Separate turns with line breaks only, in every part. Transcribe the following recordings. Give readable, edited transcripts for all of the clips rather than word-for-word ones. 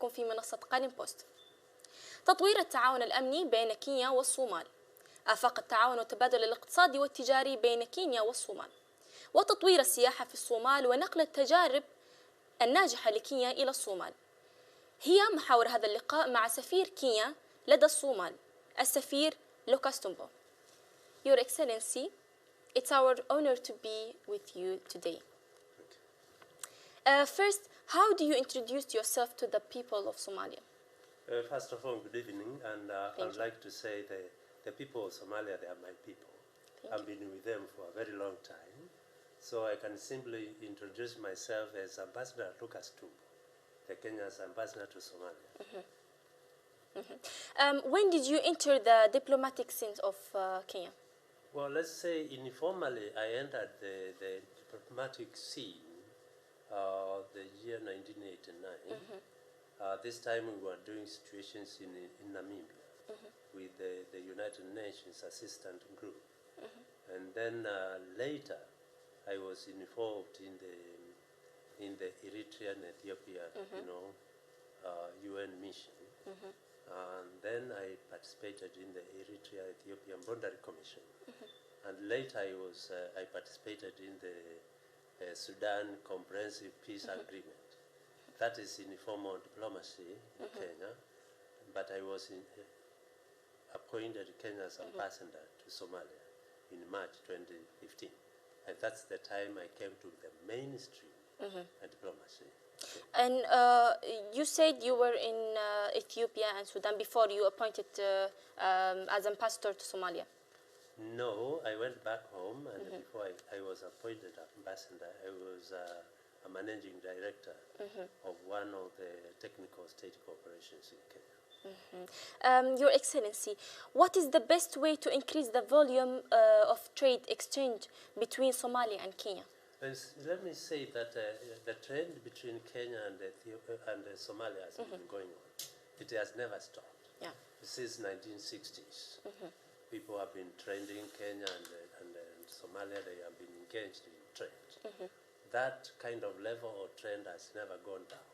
معكم في منصة قادم بوست. تطوير التعاون الأمني بين كينيا والصومال، آفاق التعاون والتبادل الاقتصادي والتجاري بين كينيا والصومال، وتطوير السياحة في الصومال ونقل التجارب الناجحة لكينيا إلى الصومال، هي محاور هذا اللقاء مع سفير كينيا لدى الصومال، السفير لوكاس تومبو. Your Excellency, it's our honor to be with you today. First, how do you introduce yourself to the people of Somalia?
First of all, good evening, and I would like to say the people of Somalia, they are my people. I've been with them for a very long time, so I can simply introduce myself as Ambassador Lukas Tumbo, the Kenya's ambassador to Somalia.
When did you enter the diplomatic scene of Kenya?
Well, let's say informally, I entered the diplomatic scene the year 1989. This time we were doing situations in Namibia with the United Nations Assistant Group. And then later I was involved in the Eritrean Ethiopia, UN mission. And then I participated in the Eritrea-Ethiopian Boundary Commission. And later I participated in the Sudan Comprehensive Peace Agreement. That is informal diplomacy in Kenya, but I was appointed Kenya's ambassador to Somalia in March 2015. And that's the time I came to the mainstream diplomacy.
And you said you were in Ethiopia and Sudan before you appointed as ambassador to Somalia.
No, I went back home, and before I was appointed ambassador, I was a managing director of one of the technical state corporations in Kenya.
Your Excellency, what is the best way to increase the volume of trade exchange between Somalia and Kenya?
Let me say that the trend between Kenya and Somalia has been going on. It has never stopped. Since 1960s. People have been trading Kenya and Somalia, they have been engaged in trade. That kind of level of trend has never gone down.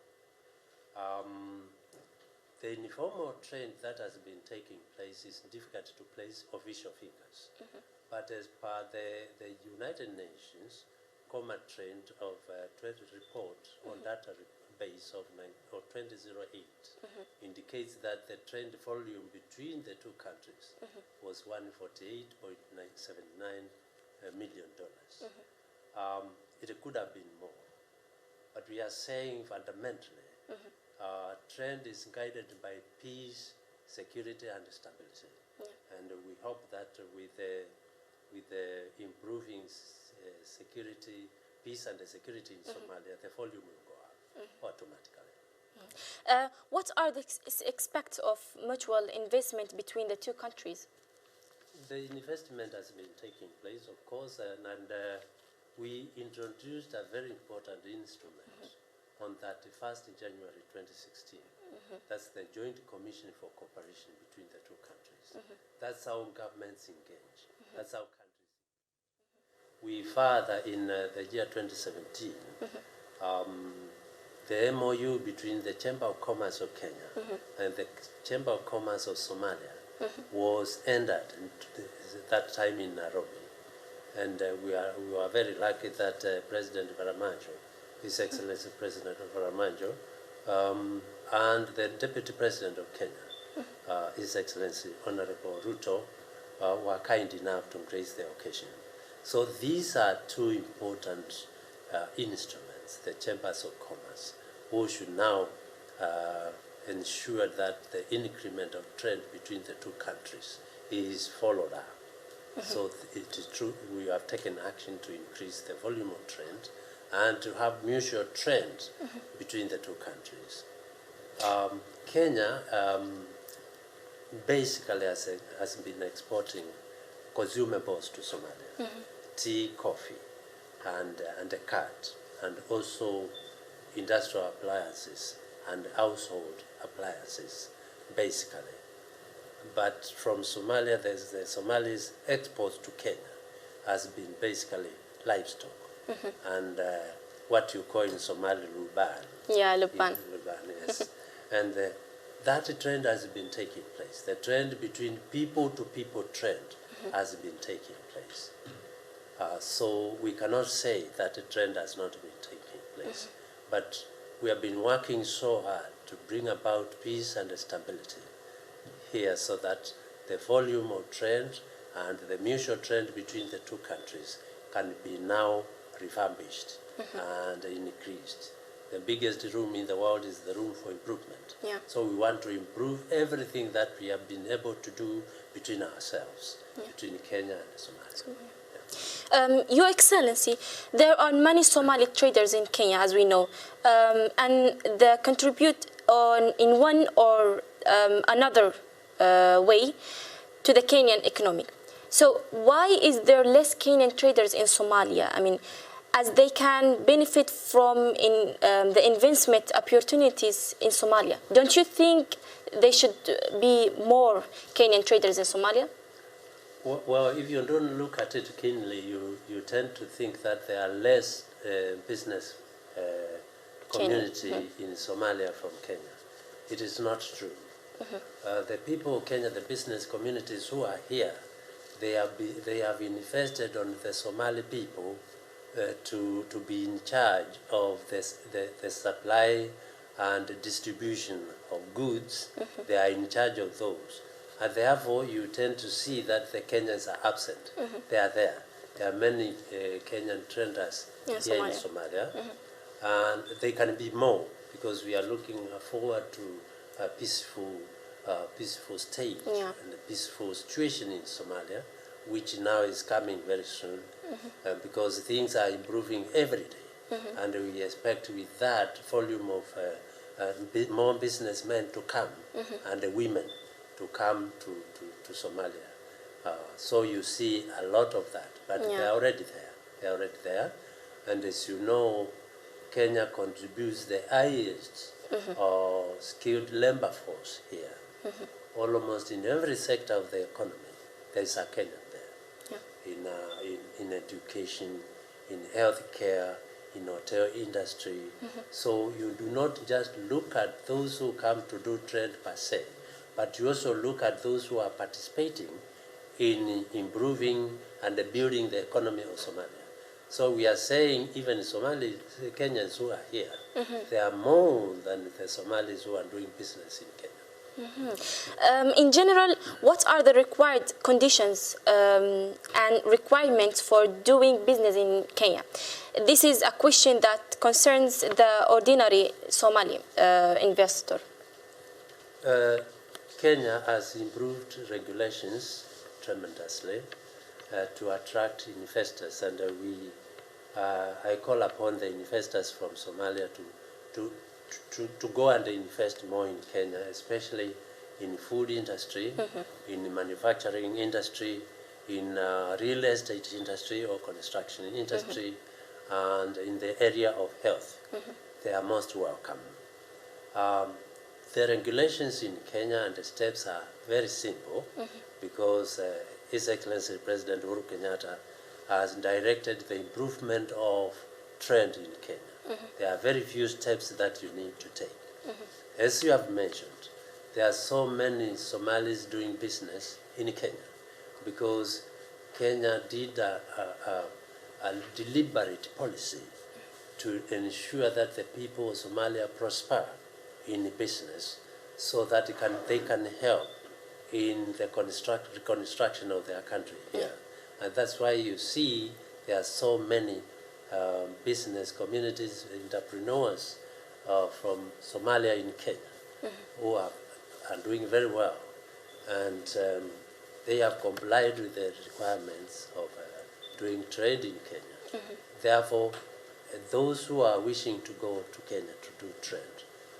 The informal trend that has been taking place is difficult to place official figures. But as per the United Nations common trend of trade report on database of 2008 indicates that the trade volume between the two countries was $148.979 million. It could have been more, but we are saying fundamentally trend is guided by peace, security, and stability. And we hope that with the improving security, peace and security in Somalia, the volume will go up automatically.
What are the aspects of mutual investment between the two countries?
The investment has been taking place, of course, and we introduced a very important instrument on 31st January 2016. That's the Joint Commission for Cooperation between the two countries. That's how governments engage. That's how countries. We further in the year 2017, the MOU between the Chamber of Commerce of Kenya and the Chamber of Commerce of Somalia was ended that time in Nairobi. And we were very lucky that President Varamanjo, His Excellency President Varamanjo, and the Deputy President of Kenya, His Excellency Honorable Ruto, were kind enough to grace the occasion. So these are two important instruments, the Chambers of Commerce, who should now ensure that the increment of trade between the two countries is followed up. So it is true, we have taken action to increase the volume of trade and to have mutual trade between the two countries. Kenya basically has been exporting consumables to Somalia, tea, coffee, and a cat, and also industrial appliances and household appliances, basically. But from Somalia, the Somalis' exports to Kenya has been basically livestock and what you call in Somali luban.
Yeah, luban.
Luban, yes. And that trend has been taking place. The trend between people-to-people trend has been taking place. So we cannot say that the trend has not been taking place. But we have been working so hard to bring about peace and stability here so that the volume of trade and the mutual trade between the two countries can be now refurbished and increased. The biggest room in the world is the room for improvement.
Yeah.
So we want to improve everything that we have been able to do between ourselves, between Kenya and Somalia.
Your Excellency, there are many Somali traders in Kenya, as we know, and they contribute in one or another way to the Kenyan economy. So why is there less Kenyan traders in Somalia? I mean, as they can benefit from the investment opportunities in Somalia. Don't you think there should be more Kenyan traders in Somalia?
Well, if you don't look at it keenly, you tend to think that there are less business community in Somalia from Kenya. It is not true. The people of Kenya, the business communities who are here, they have invested on the Somali people to be in charge of the supply and distribution of goods. They are in charge of those. And therefore, you tend to see that the Kenyans are absent. They are there. There are many Kenyan traders here in Somalia. And they can be more because we are looking forward to a peaceful state and a peaceful situation in Somalia, which now is coming very soon because things are improving every day. And we expect with that volume of more businessmen to come and the women to come to Somalia. So you see a lot of that, but they're already there. They're already there. And as you know, Kenya contributes the highest skilled labor force here. Almost in every sector of the economy, there is a Kenyan there. In education, in healthcare, in hotel industry. So you do not just look at those who come to do trade per se, but you also look at those who are participating in improving and building the economy of Somalia. So we are saying even Somali Kenyans who are here, they are more than the Somalis who are doing business in Kenya.
In general, what are the required conditions and requirements for doing business in Kenya? This is a question that concerns the ordinary Somali investor.
Kenya has improved regulations tremendously to attract investors, and I call upon the investors from Somalia to go and invest more in Kenya, especially in food industry, in manufacturing industry, in real estate industry or construction industry, and in the area of health. They are most welcome. The regulations in Kenya and the steps are very simple because His Excellency President Uhuru Kenyatta has directed the improvement of trade in Kenya. There are very few steps that you need to take. As you have mentioned, there are so many Somalis doing business in Kenya because Kenya did a deliberate policy to ensure that the people of Somalia prosper in business so that they can help in the reconstruction of their country here. And that's why you see there are so many business communities, entrepreneurs from Somalia in Kenya who are doing very well. And they have complied with the requirements of doing trade in Kenya. Therefore, those who are wishing to go to Kenya to do trade,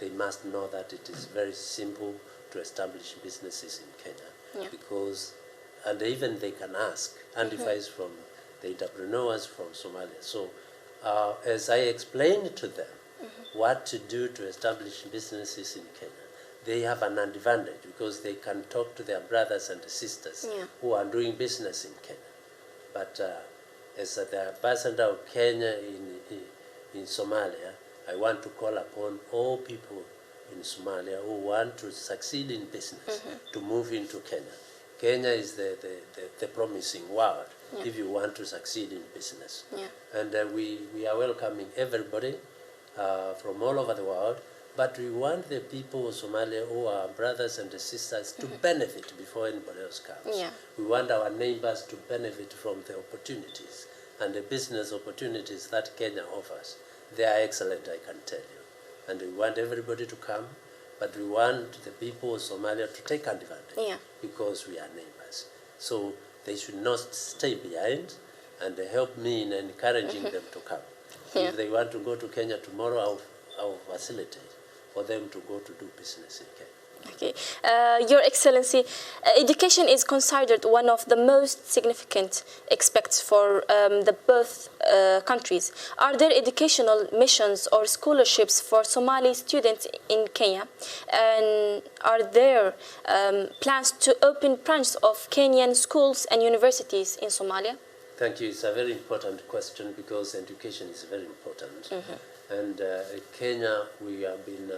they must know that it is very simple to establish businesses in Kenya because, and even they can ask advice from the entrepreneurs from Somalia. So as I explained to them what to do to establish businesses in Kenya, they have an advantage because they can talk to their brothers and sisters who are doing business in Kenya. But as the ambassador of Kenya in Somalia, I want to call upon all people in Somalia who want to succeed in business to move into Kenya. Kenya is the promising world if you want to succeed in business. And we are welcoming everybody from all over the world, but we want the people of Somalia who are brothers and sisters to benefit before anybody else comes. We want our neighbors to benefit from the opportunities and the business opportunities that Kenya offers. They are excellent, I can tell you. And we want everybody to come, but we want the people of Somalia to take advantage because we are neighbors. So they should not stay behind and help me in encouraging them to come. If they want to go to Kenya tomorrow, I'll facilitate for them to go to do business in Kenya.
Okay. Your Excellency, education is considered one of the most significant aspects for the both countries. Are there educational missions or scholarships for Somali students in Kenya? And are there plans to open branches of Kenyan schools and universities in Somalia?
Thank you. It's a very important question because education is very important. And Kenya, we have been...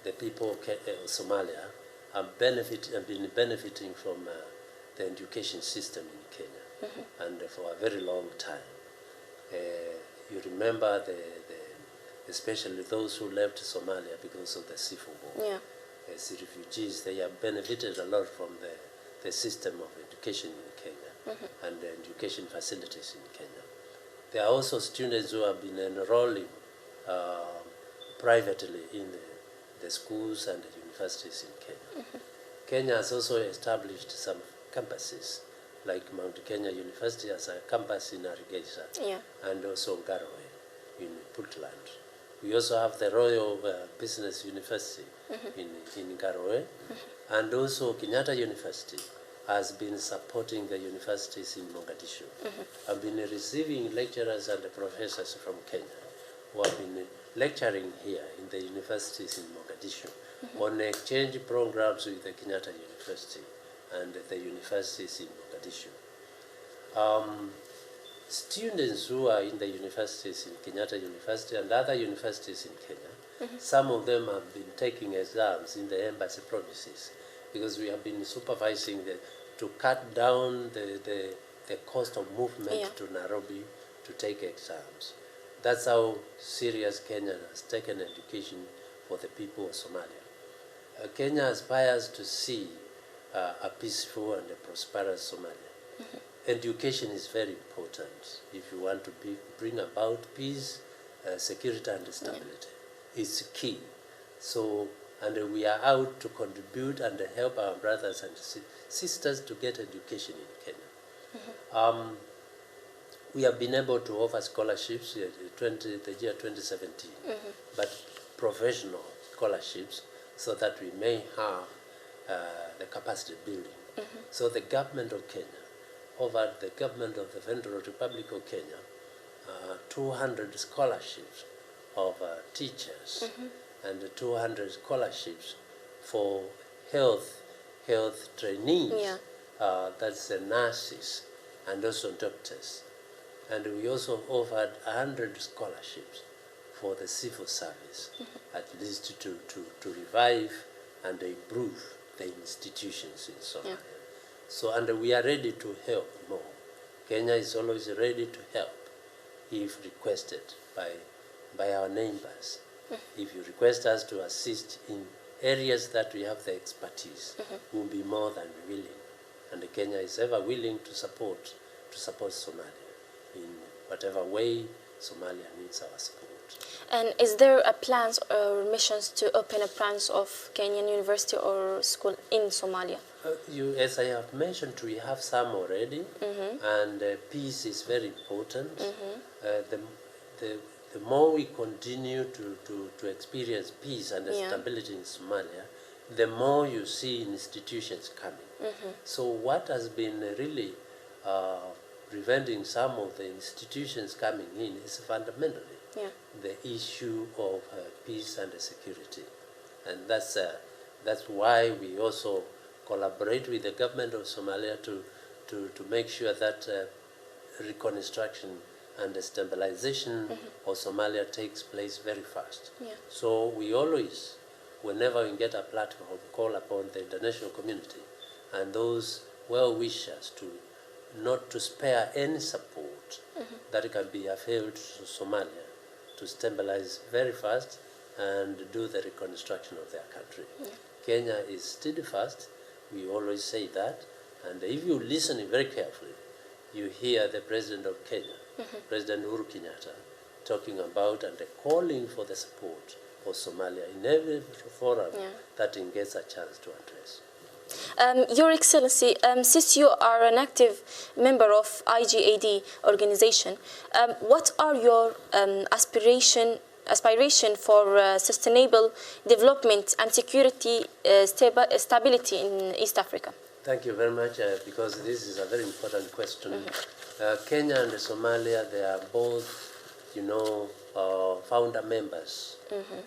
the people of Somalia have been benefiting from the education system in Kenya, and for a very long time. You remember especially those who left Somalia because of the civil war. As refugees, they have benefited a lot from the system of education in Kenya and the education facilities in Kenya. There are also students who have been enrolling privately in the schools and the universities in Kenya. Kenya has also established some campuses, like Mount Kenya University has a campus in Argeisa and also Garowe in Puntland. We also have the Royal Business University in Garowe, and also Kenyatta University has been supporting the universities in Mogadishu. I've been receiving lecturers and professors from Kenya who have been lecturing here in the universities in Mogadishu on exchange programs with the Kenyatta University and the universities in Mogadishu. Students who are in the universities in Kenyatta University and other universities in Kenya, some of them have been taking exams in the embassy provinces because we have been supervising to cut down the cost of movement to Nairobi to take exams. That's how serious Kenya has taken education for the people of Somalia. Kenya aspires to see a peaceful and a prosperous Somalia. Education is very important if you want to bring about peace, security and stability. It's key. So, and we are out to contribute and help our brothers and sisters to get education in Kenya. We have been able to offer scholarships the year 2017, but professional scholarships so that we may have the capacity building. So the government of Kenya offered the government of the Federal Republic of Kenya 200 scholarships of teachers and 200 scholarships for health trainees, that's the nurses and also doctors. And we also offered 100 scholarships for the civil service, at least to revive and improve the institutions in Somalia. So, and we are ready to help more. Kenya is always ready to help if requested by our neighbors. If you request us to assist in areas that we have the expertise, we'll be more than willing. And Kenya is ever willing to support Somalia in whatever way Somalia needs our support.
And is there a plans or missions to open a branch of Kenyan university or school in Somalia?
As I have mentioned, we have some already, and peace is very important. The more we continue to experience peace and stability in Somalia, the more you see institutions coming. So what has been really preventing some of the institutions coming in is fundamentally the issue of peace and security. And that's why we also collaborate with the government of Somalia to make sure that reconstruction and the stabilization of Somalia takes place very fast. So we always whenever we get a platform, call upon the international community and those well-wishers to not to spare any support that can be available to Somalia to stabilize very fast and do the reconstruction of their country. Kenya is steadfast, we always say that, and if you listen very carefully, you hear the President of Kenya, President Uhuru Kenyatta, talking about and calling for the support for Somalia in every forum that he gets a chance to address.
Your Excellency, since you are an active member of IGAD organization, what are your aspiration for sustainable development and security stability in East Africa?
Thank you very much, because this is a very important question. Kenya and Somalia, they are both, founder members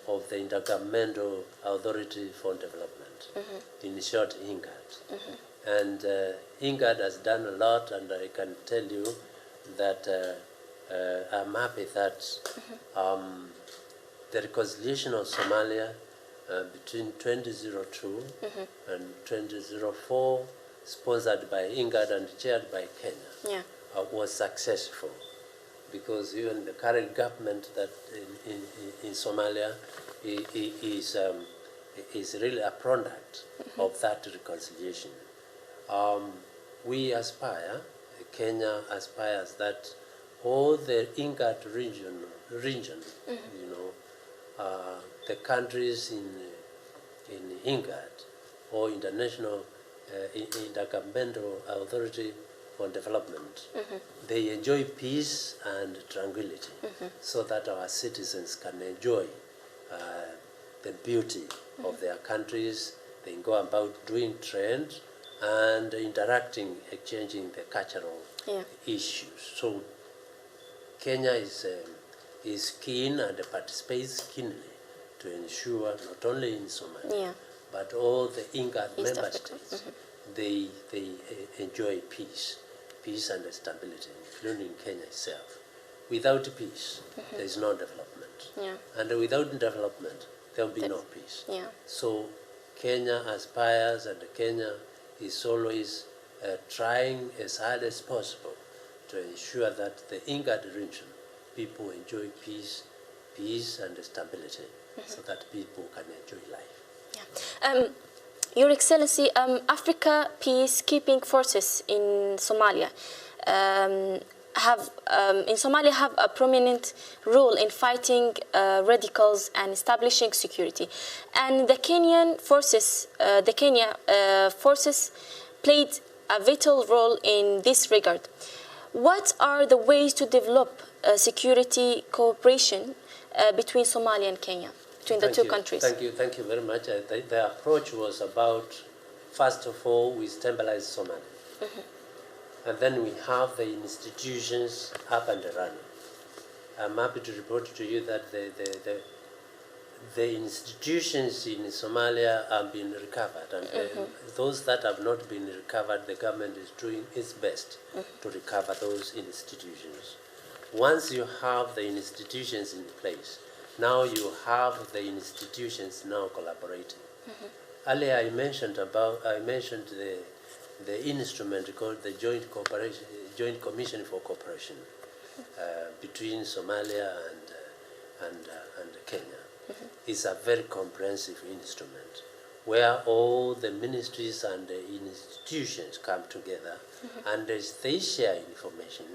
of the Intergovernmental Authority for Development, in short, INGAD. And INGAD has done a lot, and I can tell you that I'm happy that the reconciliation of Somalia between 2002 and 2004, sponsored by INGAD and chaired by Kenya, was successful. Because even the current government that in Somalia is really a product of that reconciliation. We aspire, Kenya aspires that all the INGAD region, the countries in INGAD or International Intergovernmental Authority for Development, they enjoy peace and tranquility, so that our citizens can enjoy the beauty of their countries. They go about doing trade and interacting, exchanging the cultural issues. So Kenya is keen and participates keenly to ensure not only in Somalia but all the INGAD member states they enjoy peace and stability, including Kenya itself. Without peace, there is no development, and without development, there will be no peace. So Kenya aspires, and Kenya is always trying as hard as possible to ensure that the INGAD region people enjoy peace and stability, so that people can enjoy life.
Your Excellency, Africa peacekeeping forces in Somalia have a prominent role in fighting radicals and establishing security, and the Kenyan forces, played a vital role in this regard. What are the ways to develop security cooperation between Somalia and Kenya, between the two countries?
Thank you very much. The approach was about, first of all, we stabilize Somalia. And then we have the institutions up and running. I'm happy to report to you that the institutions in Somalia have been recovered, and those that have not been recovered, the government is doing its best to recover those institutions. Once you have the institutions in place, now you have the institutions now collaborating. Earlier I mentioned the instrument called the Joint Commission for Cooperation between Somalia and Kenya. It's a very comprehensive instrument where all the ministries and the institutions come together and they share information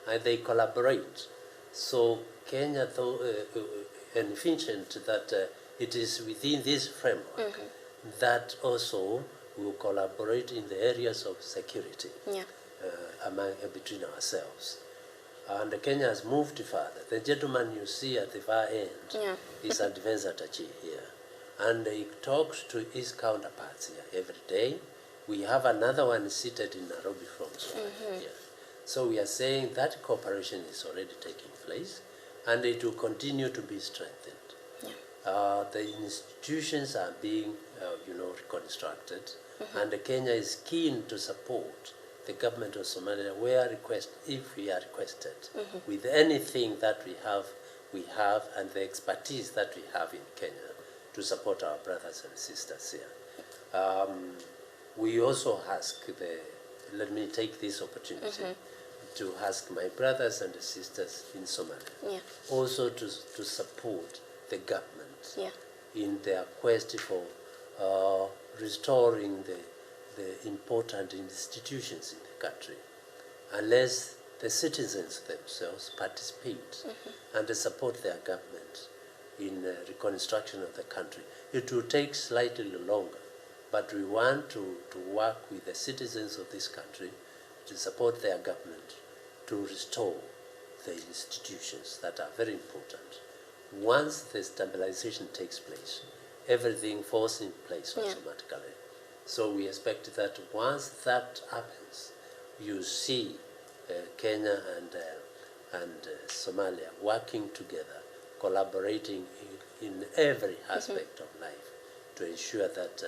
and they collaborate. So Kenya envisioned that it is within this framework that also we will collaborate in the areas of security between ourselves. And Kenya has moved further. The gentleman you see at the far end is a defense attaché here. And he talks to his counterparts here every day. We have another one seated in Nairobi from Somalia. So we are saying that cooperation is already taking place, and it will continue to be strengthened. The institutions are being, reconstructed, and Kenya is keen to support the government of Somalia if we are requested with anything that we have, and the expertise that we have in Kenya to support our brothers and sisters here. We also ask let me take this opportunity to ask my brothers and sisters in Somalia also to support the government in their quest for restoring the important institutions in the country. Unless the citizens themselves participate and support their government in reconstruction of the country, it will take slightly longer. But we want to work with the citizens of this country to support their government to restore the institutions that are very important. Once the stabilization takes place, everything falls in place automatically. So we expect that once that happens, you see Kenya and Somalia working together, collaborating in every aspect of life to ensure that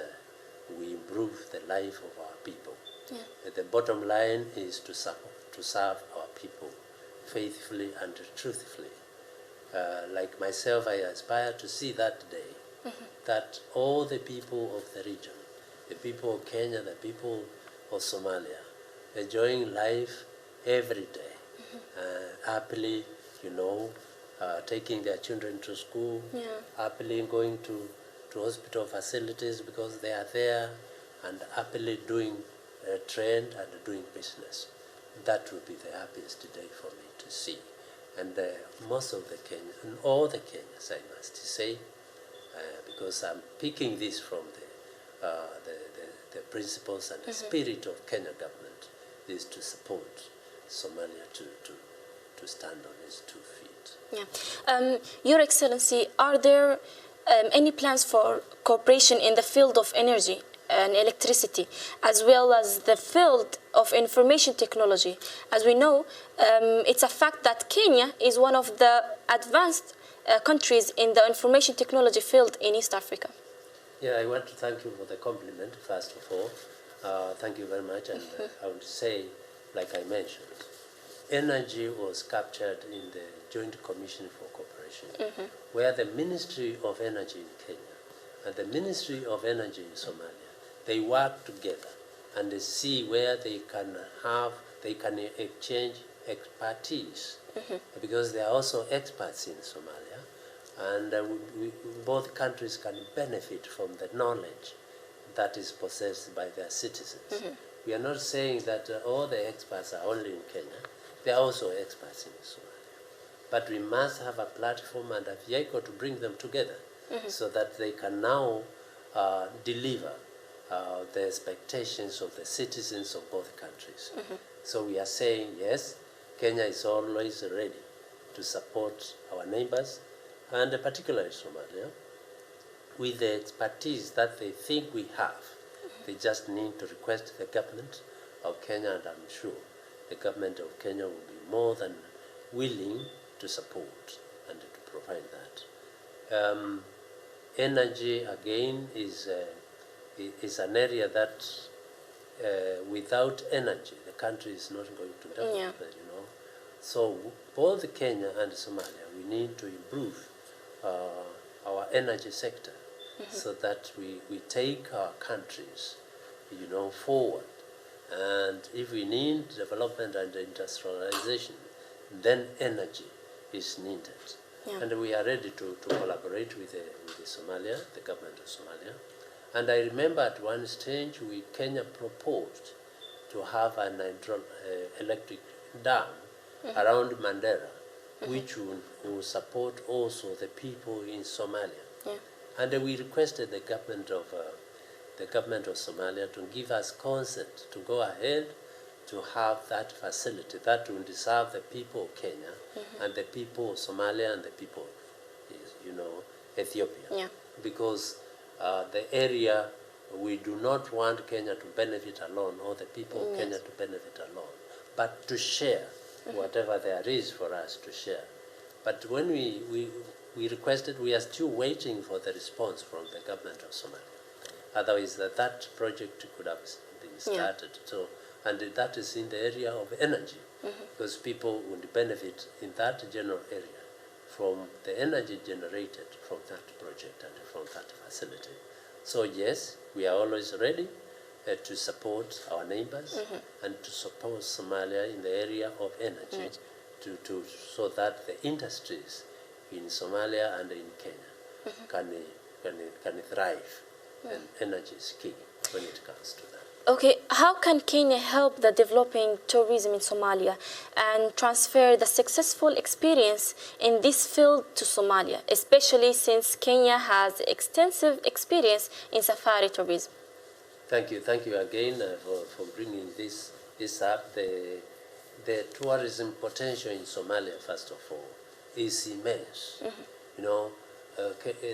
we improve the life of our people. The bottom line is to serve our people faithfully and truthfully. Like myself, I aspire to see that day that all the people of the region, the people of Kenya, the people of Somalia, enjoying life every day, happily, taking their children to school, happily going to hospital facilities because they are there, and happily doing trade and doing business. That would be the happiest day for me to see. And most of the Kenyans, and all the Kenyans, I must say, because I'm picking this from the principles and the spirit of Kenya government, is to support Somalia to stand on its 2 feet.
Your Excellency, are there any plans for cooperation in the field of energy and electricity, as well as the field of information technology? As we know, it's a fact that Kenya is one of the advanced countries in the information technology field in East Africa.
Yeah, I want to thank you for the compliment, first of all. Thank you very much. And I would say, like I mentioned, energy was captured in the Joint Commission for Cooperation, where the Ministry of Energy in Kenya and the Ministry of Energy in Somalia, they work together and they see where they can exchange expertise, because they are also experts in Somalia, and both countries can benefit from the knowledge that is possessed by their citizens. We are not saying that all the experts are only in Kenya. They are also experts in Somalia. But we must have a platform and a vehicle to bring them together so that they can now deliver the expectations of the citizens of both countries. So we are saying, yes, Kenya is always ready to support our neighbors, and particularly Somalia, with the expertise that they think we have. They just need to request the government of Kenya, and I'm sure the government of Kenya will be more than willing to support and to provide that. Energy, again, is an area that without energy, the country is not going to develop, So both Kenya and Somalia, we need to improve our energy sector so that we take our countries, forward. And if we need development and industrialization, then energy is needed. And we are ready to collaborate with Somalia, the government of Somalia. And I remember at one stage, Kenya proposed to have an electric dam around Mandera, which will support also the people in Somalia. And we requested the government of Somalia to give us consent to go ahead to have that facility that will serve the people of Kenya and the people of Somalia and the people of, Ethiopia. Because the area, we do not want Kenya to benefit alone or the people of Kenya to benefit alone, but to share whatever there is for us to share. But when we requested, we are still waiting for the response from the government of Somalia. Otherwise, that project could have been started. So, and that is in the area of energy, because people would benefit in that general area from the energy generated from that project and from that facility. So yes, we are always ready to support our neighbors and to support Somalia in the area of energy so that the industries in Somalia and in Kenya can thrive. And energy is key when it comes to that.
Okay, how can Kenya help the developing tourism in Somalia and transfer the successful experience in this field to Somalia, especially since Kenya has extensive experience in safari tourism?
Thank you again for bringing this up. The tourism potential in Somalia, first of all, is immense. You know,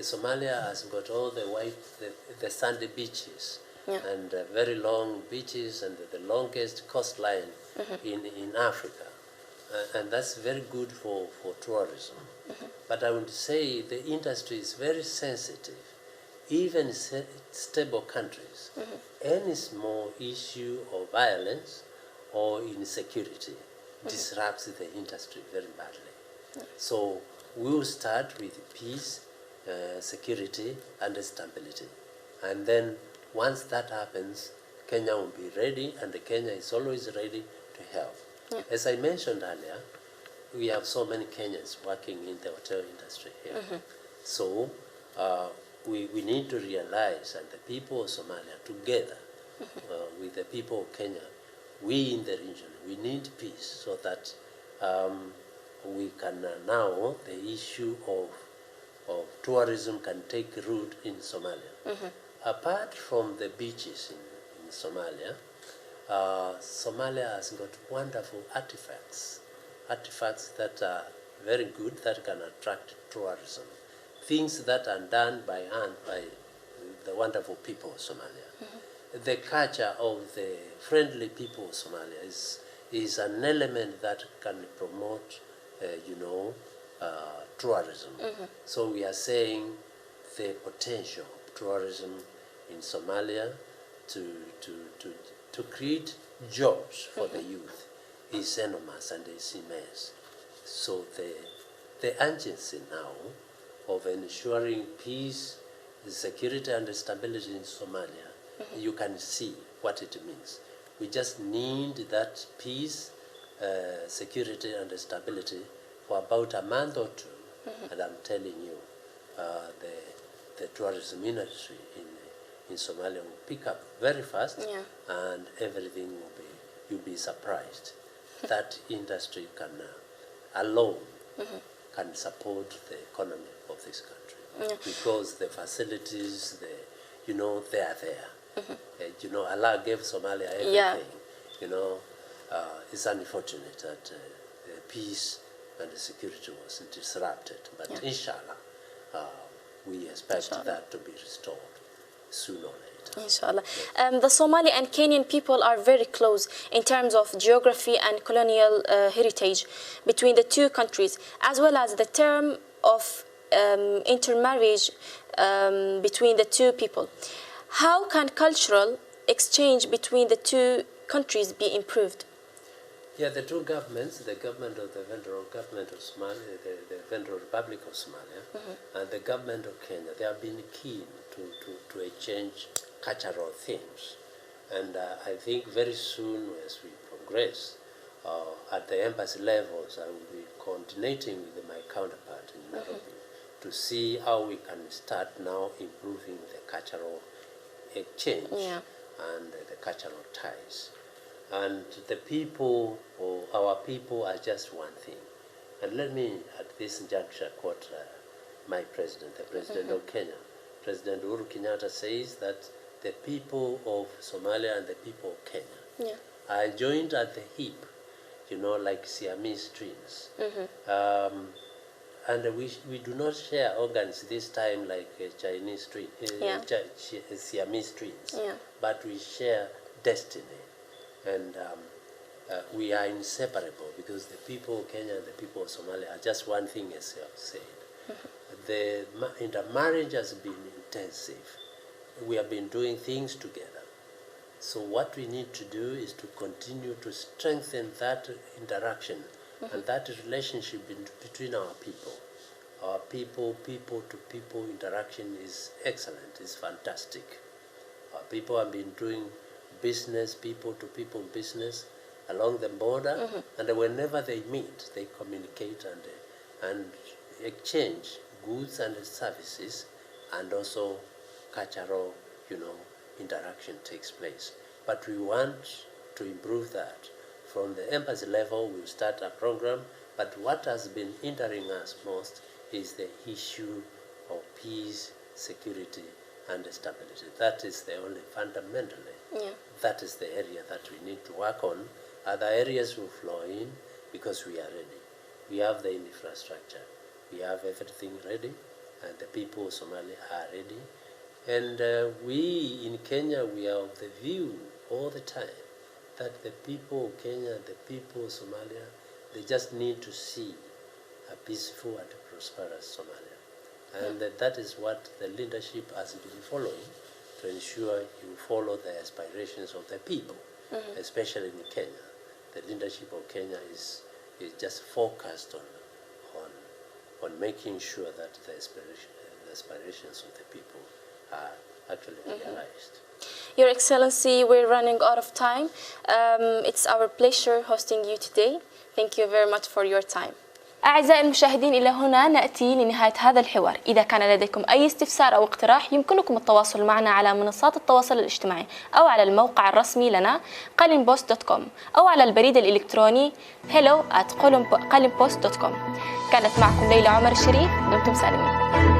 Somalia has got all the sandy beaches. And very long beaches and the longest coastline in Africa. And that's very good for tourism. But I would say the industry is very sensitive. Even stable countries, any small issue of violence or insecurity disrupts the industry very badly. So we will start with peace, security, and stability. And then once that happens, Kenya will be ready, and Kenya is always ready to help. As I mentioned earlier, we have so many Kenyans working in the hotel industry here. So we need to realize that the people of Somalia, together with the people of Kenya, we in the region, we need peace so that we can now, the issue of tourism can take root in Somalia. Apart from the beaches in Somalia, Somalia has got wonderful artifacts that are very good, that can attract tourism. Things that are done by hand by the wonderful people of Somalia. The culture of the friendly people of Somalia is an element that can promote, tourism. So we are saying the potential of tourism in Somalia to create jobs for the youth is enormous and is immense. So the urgency now of ensuring peace, security, and stability in Somalia, you can see what it means. We just need that peace, security, and stability for about a month or two, and I'm telling you, the tourism industry in Somalia will pick up very fast, and everything you'll be surprised. That industry can alone can support the economy of this country because the facilities, they are there. Allah gave Somalia everything. It's unfortunate that peace and the security was disrupted, but inshallah, we expect that to be restored sooner or later.
Inshallah. The Somali and Kenyan people are very close in terms of geography and colonial heritage between the two countries, as well as the term of intermarriage between the two people. How can cultural exchange between the two countries be improved?
Yeah, the two governments, the government of the Federal Government of Somalia, the Federal Republic of Somalia, and the government of Kenya, they have been keen to exchange cultural themes. And I think very soon as we progress at the embassy levels, I will be coordinating with my counterpart in Nairobi to see how we can start now improving the cultural exchange and the cultural ties. And the people, or our people, are just one thing. And let me, at this juncture, quote my president, the president of Kenya. President Uhuru Kenyatta says that the people of Somalia and the people of Kenya are joined at the hip, like Siamese twins. And we do not share organs this time like Chinese twins, Siamese twins, but we share destiny. And we are inseparable because the people of Kenya and the people of Somalia are just one thing, as you have said. The intermarriage has been intensive. We have been doing things together. So what we need to do is to continue to strengthen that interaction and that relationship between our people. Our people-to-people interaction is excellent, is fantastic. Our people have been doing business, people-to-people business along the border, and whenever they meet, they communicate and exchange goods and services, and also cultural, interaction takes place. But we want to improve that. From the embassy level, we'll start a program, but what has been hindering us most is the issue of peace, security, and stability. That is the only fundamentally. That is the area that we need to work on. Other areas will flow in because we are ready. We have the infrastructure. We have everything ready, and the people of Somalia are ready. And we in Kenya, we are of the view all the time that the people of Kenya, the people of Somalia, they just need to see a peaceful and prosperous Somalia. And that is what the leadership has been following, to ensure you follow the aspirations of the people, especially in Kenya. The leadership of Kenya is just focused on making sure that the aspirations of the people are actually realized.
Your Excellency, we're running out of time. It's our pleasure hosting you today. Thank you very much for your time. أعزائي المشاهدين، إلى هنا نأتي لنهاية هذا الحوار. إذا كان لديكم أي استفسار أو اقتراح يمكنكم التواصل معنا على منصات التواصل الاجتماعي أو على الموقع الرسمي لنا qalimpost.com أو على البريد الإلكتروني hello@qalimpost.com. كانت معكم ليلى عمر الشريف، دمتم سالمين.